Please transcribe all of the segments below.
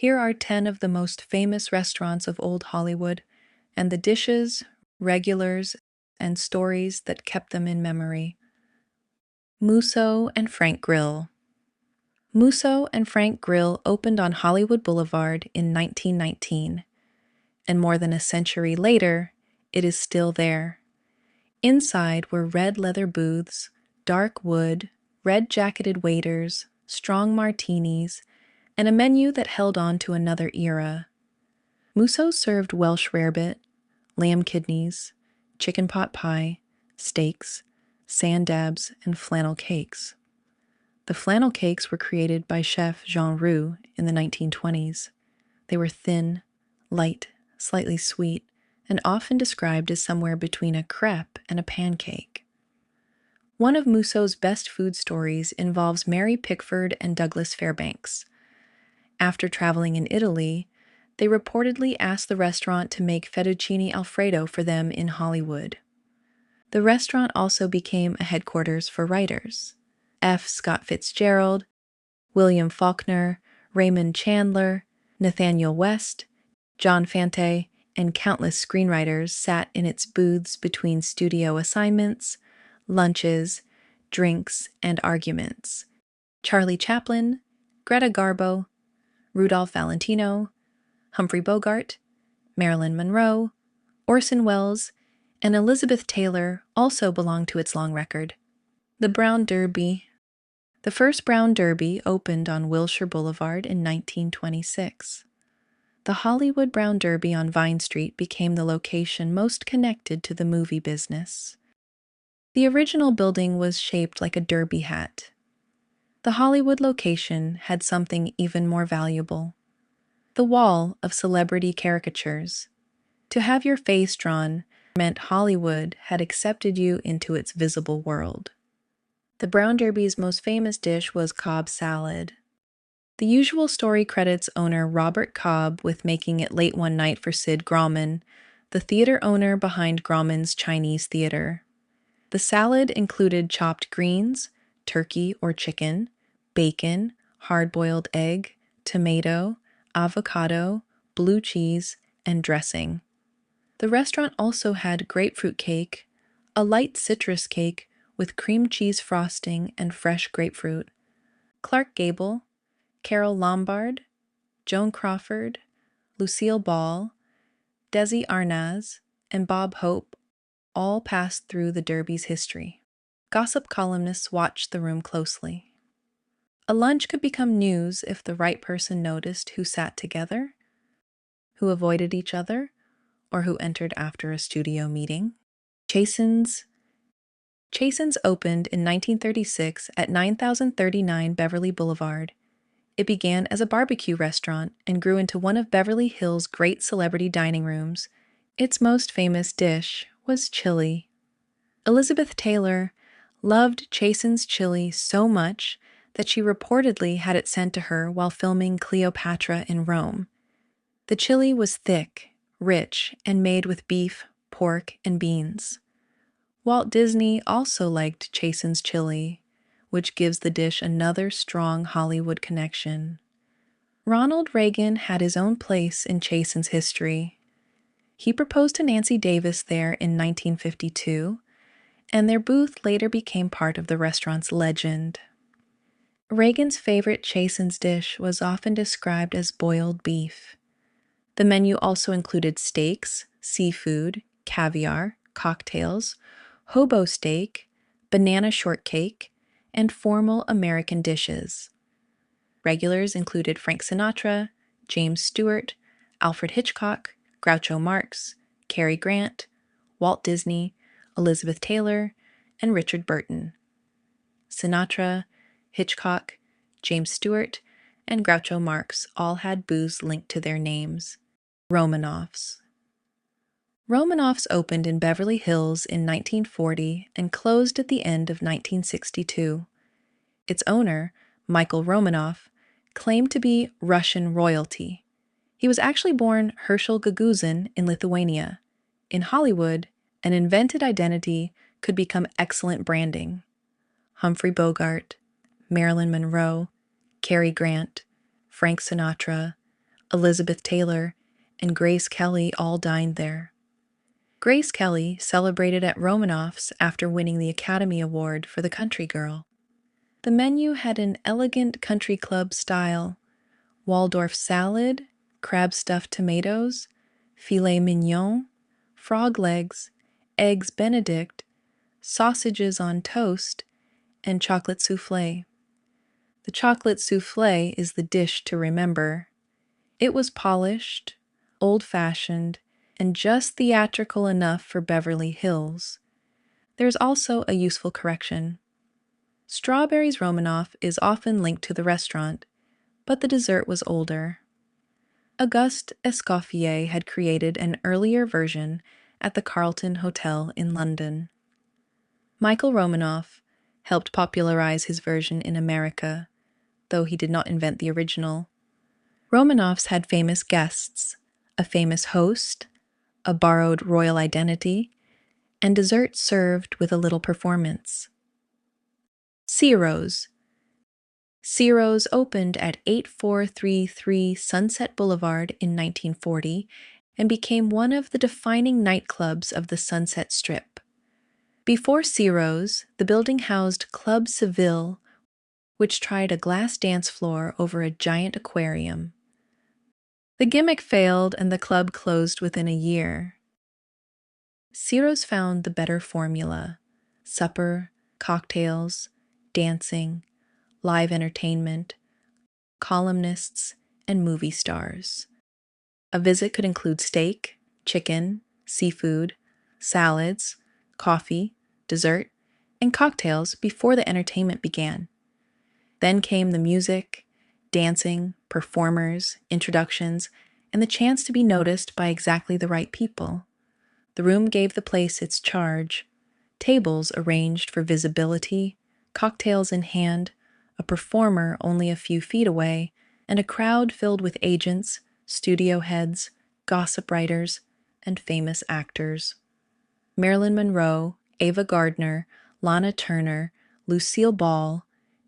Here are 10 of the most famous restaurants of old Hollywood, and the dishes, regulars, and stories that kept them in memory. Musso and Frank Grill. Musso and Frank Grill opened on Hollywood Boulevard in 1919, and more than a century later, it is still there. Inside were red leather booths, dark wood, red-jacketed waiters, strong martinis, and a menu that held on to another era. Musso served Welsh rarebit, lamb kidneys, chicken pot pie, steaks, sand dabs, and flannel cakes. The flannel cakes were created by chef Jean Roux in the 1920s. They were thin, light, slightly sweet, and often described as somewhere between a crepe and a pancake. One of Musso's best food stories involves Mary Pickford and Douglas Fairbanks. After traveling in Italy, they reportedly asked the restaurant to make fettuccine alfredo for them in Hollywood. The restaurant also became a headquarters for writers. F. Scott Fitzgerald, William Faulkner, Raymond Chandler, Nathaniel West, John Fante, and countless screenwriters sat in its booths between studio assignments, lunches, drinks, and arguments. Charlie Chaplin, Greta Garbo, Rudolph Valentino, Humphrey Bogart, Marilyn Monroe, Orson Welles, and Elizabeth Taylor also belonged to its long record. The Brown Derby. The first Brown Derby opened on Wilshire Boulevard in 1926. The Hollywood Brown Derby on Vine Street became the location most connected to the movie business. The original building was shaped like a derby hat. The Hollywood location had something even more valuable: the wall of celebrity caricatures. To have your face drawn meant Hollywood had accepted you into its visible world. The Brown Derby's most famous dish was Cobb salad. The usual story credits owner Robert Cobb with making it late one night for Sid Grauman, the theater owner behind Grauman's Chinese Theater. The salad included chopped greens, turkey or chicken, bacon, hard-boiled egg, tomato, avocado, blue cheese, and dressing. The restaurant also had grapefruit cake, a light citrus cake with cream cheese frosting and fresh grapefruit. Clark Gable, Carol Lombard, Joan Crawford, Lucille Ball, Desi Arnaz, and Bob Hope all passed through the Derby's history. Gossip columnists watched the room closely. A lunch could become news if the right person noticed who sat together, who avoided each other, or who entered after a studio meeting. Chasen's opened in 1936 at 9039 Beverly Boulevard. It began as a barbecue restaurant and grew into one of Beverly Hills' great celebrity dining rooms. Its most famous dish was chili. Elizabeth Taylor loved Chasen's chili so much that she reportedly had it sent to her while filming Cleopatra in Rome. The chili was thick, rich, and made with beef, pork, and beans. Walt Disney also liked Chasen's chili, which gives the dish another strong Hollywood connection. Ronald Reagan had his own place in Chasen's history. He proposed to Nancy Davis there in 1952, and their booth later became part of the restaurant's legend. Reagan's favorite Chasen's dish was often described as boiled beef. The menu also included steaks, seafood, caviar, cocktails, hobo steak, banana shortcake, and formal American dishes. Regulars included Frank Sinatra, James Stewart, Alfred Hitchcock, Groucho Marx, Cary Grant, Walt Disney, Elizabeth Taylor, and Richard Burton. Sinatra, Hitchcock, James Stewart, and Groucho Marx all had booths linked to their names. Romanoffs. Romanoffs opened in Beverly Hills in 1940 and closed at the end of 1962. Its owner, Michael Romanoff, claimed to be Russian royalty. He was actually born Herschel Gaguzin in Lithuania. In Hollywood, an invented identity could become excellent branding. Humphrey Bogart, Marilyn Monroe, Cary Grant, Frank Sinatra, Elizabeth Taylor, and Grace Kelly all dined there. Grace Kelly celebrated at Romanoffs after winning the Academy Award for The Country Girl. The menu had an elegant country club style: Waldorf salad, crab-stuffed tomatoes, filet mignon, frog legs, eggs Benedict, sausages on toast, and chocolate soufflé. The chocolate soufflé is the dish to remember. It was polished, old-fashioned, and just theatrical enough for Beverly Hills. There's also a useful correction. Strawberries Romanoff is often linked to the restaurant, but the dessert was older. Auguste Escoffier had created an earlier version at the Carlton Hotel in London. Michael Romanoff helped popularize his version in America, though he did not invent the original. Romanoffs had famous guests, a famous host, a borrowed royal identity, and dessert served with a little performance. Ciro's. Ciro's opened at 8433 Sunset Boulevard in 1940 and became one of the defining nightclubs of the Sunset Strip. Before Ciro's, the building housed Club Seville, which tried a glass dance floor over a giant aquarium. The gimmick failed and the club closed within a year. Ciro's found the better formula: supper, cocktails, dancing, live entertainment, columnists, and movie stars. A visit could include steak, chicken, seafood, salads, coffee, dessert, and cocktails before the entertainment began. Then came the music, dancing, performers, introductions, and the chance to be noticed by exactly the right people. The room gave the place its charge: tables arranged for visibility, cocktails in hand, a performer only a few feet away, and a crowd filled with agents, studio heads, gossip writers, and famous actors. Marilyn Monroe, Ava Gardner, Lana Turner, Lucille Ball,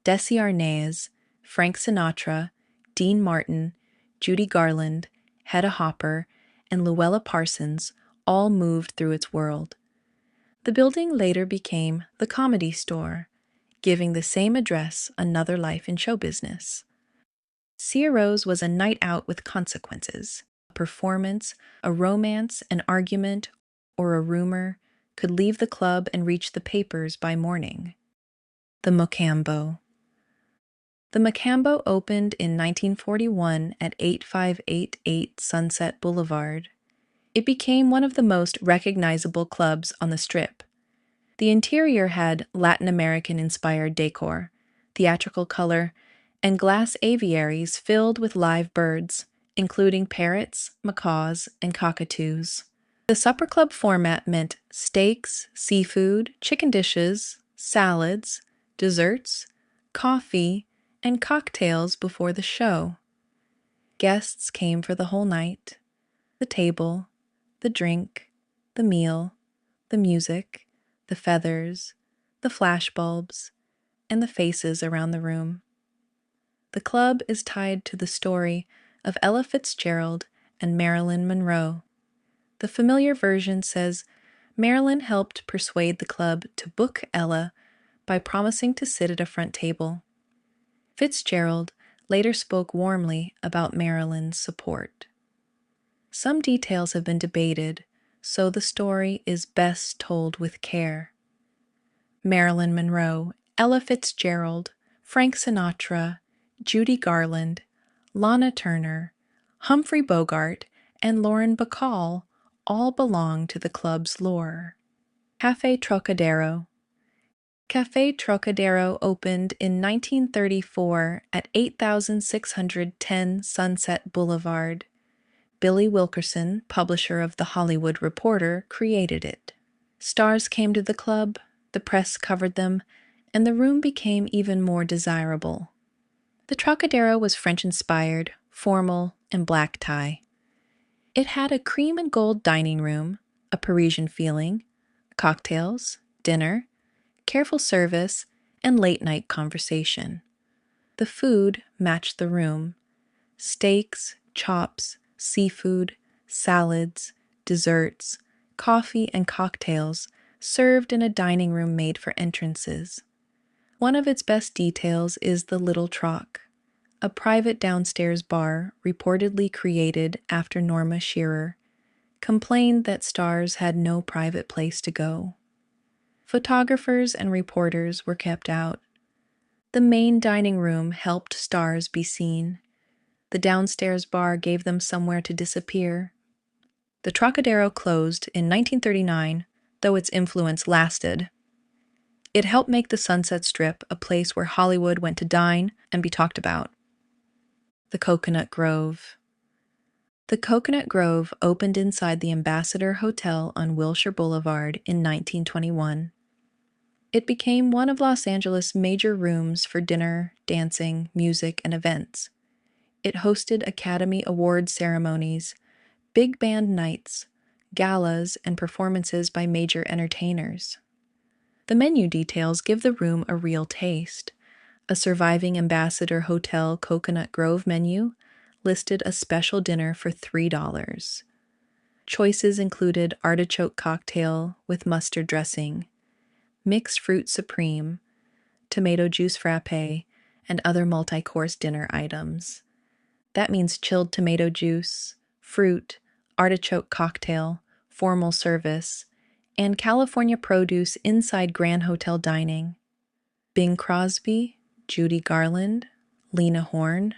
Desi Arnaz, Frank Sinatra, Dean Martin, Judy Garland, Hedda Hopper, and Luella Parsons all moved through its world. The building later became the Comedy Store, giving the same address another life in show business. Ciro's was a night out with consequences. A performance, a romance, an argument, or a rumor could leave the club and reach the papers by morning. The Mocambo. The Mocambo opened in 1941 at 8588 Sunset Boulevard. It became one of the most recognizable clubs on the Strip. The interior had Latin American-inspired decor, theatrical color, and glass aviaries filled with live birds, including parrots, macaws, and cockatoos. The supper club format meant steaks, seafood, chicken dishes, salads, desserts, coffee, and cocktails before the show. Guests came for the whole night: the table, the drink, the meal, the music, the feathers, the flashbulbs, and the faces around the room. The club is tied to the story of Ella Fitzgerald and Marilyn Monroe. The familiar version says Marilyn helped persuade the club to book Ella by promising to sit at a front table. Fitzgerald later spoke warmly about Marilyn's support. Some details have been debated, so the story is best told with care. Marilyn Monroe, Ella Fitzgerald, Frank Sinatra, Judy Garland, Lana Turner, Humphrey Bogart, and Lauren Bacall all belong to the club's lore. Café Trocadero. Café Trocadero opened in 1934 at 8610 Sunset Boulevard. Billy Wilkerson, publisher of The Hollywood Reporter, created it. Stars came to the club, the press covered them, and the room became even more desirable. The Trocadero was French-inspired, formal, and black tie. It had a cream and gold dining room, a Parisian feeling, cocktails, dinner, careful service, and late-night conversation. The food matched the room: steaks, chops, seafood, salads, desserts, coffee, and cocktails served in a dining room made for entrances. One of its best details is the Little Troc, a private downstairs bar reportedly created after Norma Shearer complained that stars had no private place to go. Photographers and reporters were kept out. The main dining room helped stars be seen. The downstairs bar gave them somewhere to disappear. The Trocadero closed in 1939, though its influence lasted. It helped make the Sunset Strip a place where Hollywood went to dine and be talked about. The Cocoanut Grove. The Cocoanut Grove opened inside the Ambassador Hotel on Wilshire Boulevard in 1921. It became one of Los Angeles' major rooms for dinner, dancing, music, and events. It hosted Academy Award ceremonies, big band nights, galas, and performances by major entertainers. The menu details give the room a real taste. A surviving Ambassador Hotel Cocoanut Grove menu listed a special dinner for $3. Choices included artichoke cocktail with mustard dressing, mixed fruit supreme, tomato juice frappe, and other multi-course dinner items. That means chilled tomato juice, fruit, artichoke cocktail, formal service, and California produce inside Grand Hotel dining. Bing Crosby, Judy Garland, Lena Horne,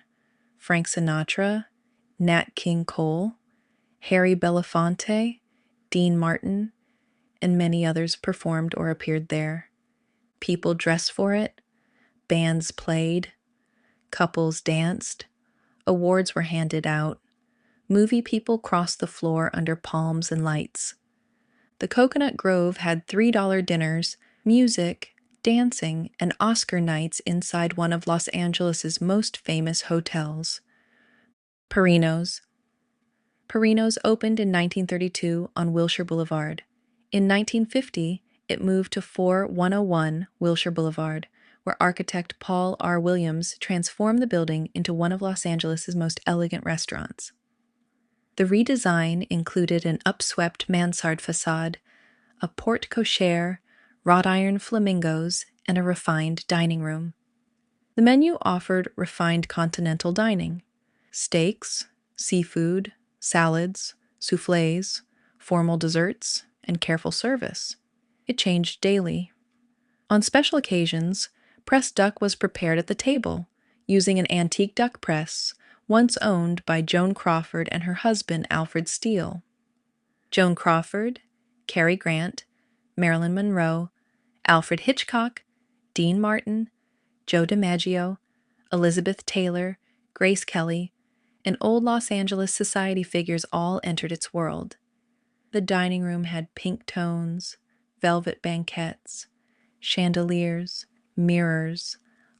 Frank Sinatra, Nat King Cole, Harry Belafonte, Dean Martin, and many others performed or appeared there. People dressed for it, bands played, couples danced, awards were handed out, movie people crossed the floor under palms and lights. The Cocoanut Grove had $3 dinners, music, dancing, and Oscar nights inside one of Los Angeles' most famous hotels. Perino's. Perino's opened in 1932 on Wilshire Boulevard. In 1950, it moved to 4101 Wilshire Boulevard, where architect Paul R. Williams transformed the building into one of Los Angeles' most elegant restaurants. The redesign included an upswept mansard facade, a porte cochere, wrought iron flamingos, and a refined dining room. The menu offered refined continental dining: steaks, seafood, salads, soufflés, formal desserts, and careful service. It changed daily. On special occasions, pressed duck was prepared at the table, using an antique duck press, once owned by Joan Crawford and her husband Alfred Steele. Joan Crawford, Cary Grant, Marilyn Monroe, Alfred Hitchcock, Dean Martin, Joe DiMaggio, Elizabeth Taylor, Grace Kelly, and old Los Angeles society figures all entered its world. The dining room had pink tones, velvet banquettes, chandeliers, mirrors,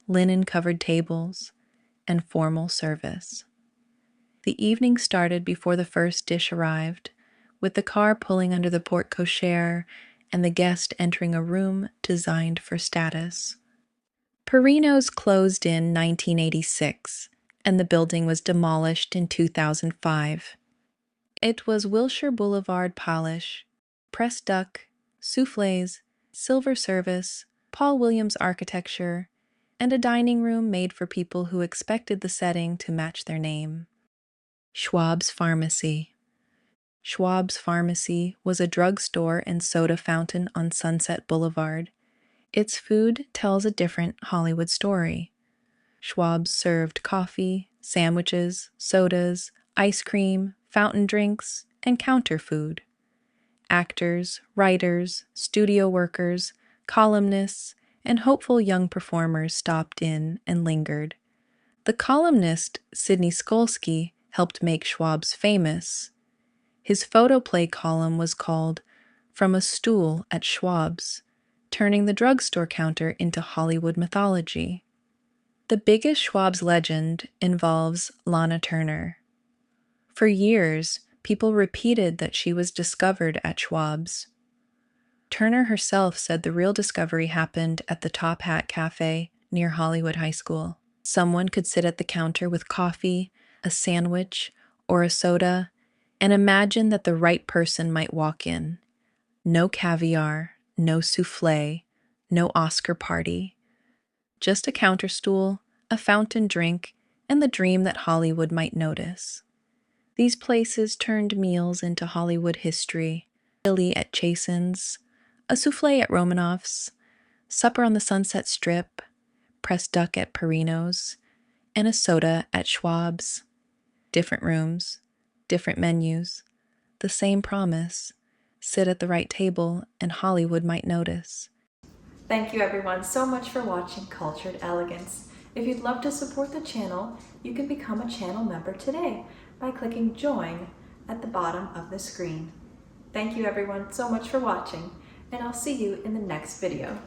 linen-covered tables, and formal service. The evening started before the first dish arrived, with the car pulling under the porte cochere and the guest entering a room designed for status. Perino's closed in 1986, and the building was demolished in 2005. It was Wilshire Boulevard polish, pressed duck, soufflés, silver service, Paul Williams architecture, and a dining room made for people who expected the setting to match their name. Schwab's Pharmacy. Schwab's Pharmacy was a drugstore and soda fountain on Sunset Boulevard. Its food tells a different Hollywood story. Schwab's served coffee, sandwiches, sodas, ice cream, fountain drinks, and counter food. Actors, writers, studio workers, columnists, and hopeful young performers stopped in and lingered. The columnist, Sidney Skolsky, helped make Schwab's famous. His photoplay column was called From a Stool at Schwab's, turning the drugstore counter into Hollywood mythology. The biggest Schwab's legend involves Lana Turner. For years, people repeated that she was discovered at Schwab's. Turner herself said the real discovery happened at the Top Hat Cafe near Hollywood High School. Someone could sit at the counter with coffee, a sandwich, or a soda, and imagine that the right person might walk in. No caviar, no soufflé, no Oscar party. Just a counter stool, a fountain drink, and the dream that Hollywood might notice. These places turned meals into Hollywood history. Chili at Chasen's, a soufflé at Romanoffs, supper on the Sunset Strip, pressed duck at Perino's, and a soda at Schwab's. Different rooms, different menus, the same promise. Sit at the right table and Hollywood might notice. Thank you everyone so much for watching Cultured Elegance. If you'd love to support the channel, you can become a channel member today by clicking join at the bottom of the screen. Thank you everyone so much for watching, and I'll see you in the next video.